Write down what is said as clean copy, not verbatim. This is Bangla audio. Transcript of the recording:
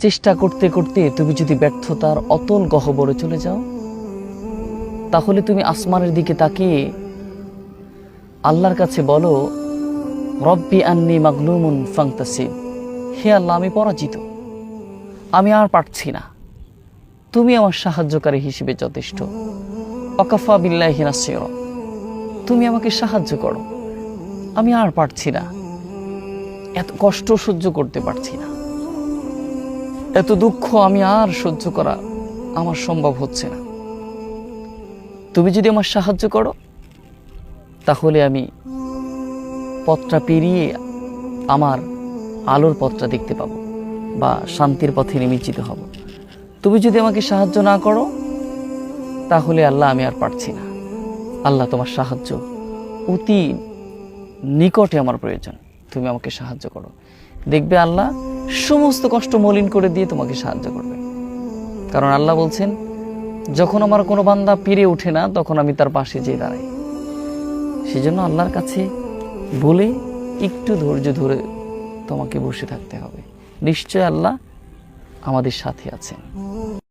চেষ্টা করতে করতে তুমি যদি ব্যর্থতার অতল গহ্বরে চলে যাও, তাহলে তুমি আসমানের দিকে তাকিয়ে আল্লাহর কাছে বলো, রব্বি আন্নি মাগলুমুন ফান্তাসির, হে আল্লাহ, আমি পরাজিত, আমি আর পারছি না, তুমি আমার সাহায্যকারী হিসেবে যথেষ্ট। ওয়াকাফা বিল্লাহি নাসিরা, তুমি আমাকে সাহায্য করো, আমি আর পারছি না, এত কষ্ট সহ্য করতে পারছি না, এত দুঃখ আমি আর সহ্য করা আমার সম্ভব হচ্ছে না। তুমি যদি আমার সাহায্য করো, তাহলে আমি পথটা পেরিয়ে আমার আলোর পথটা দেখতে পাবো বা শান্তির পথে নিমজ্জিত হব। তুমি যদি আমাকে সাহায্য না করো, তাহলে আল্লাহ আমি আর পারছি না। আল্লাহ, তোমার সাহায্য অতি নিকটে আমার প্রয়োজন, তুমি আমাকে সাহায্য করো। দেখবে আল্লাহ সমস্ত কষ্ট মলিন করে দিয়ে তোমাকে সাহায্য করবে। কারণ আল্লাহ বলছেন, যখন আমার কোনো বান্দা পেরে ওঠে না, তখন আমি তার পাশে যেয়ে দাঁড়াই। সেজন্য আল্লাহর কাছে বলে একটু ধৈর্য ধরে তোমাকে বসে থাকতে হবে। নিশ্চয় আল্লাহ আমাদের সাথে আছেন।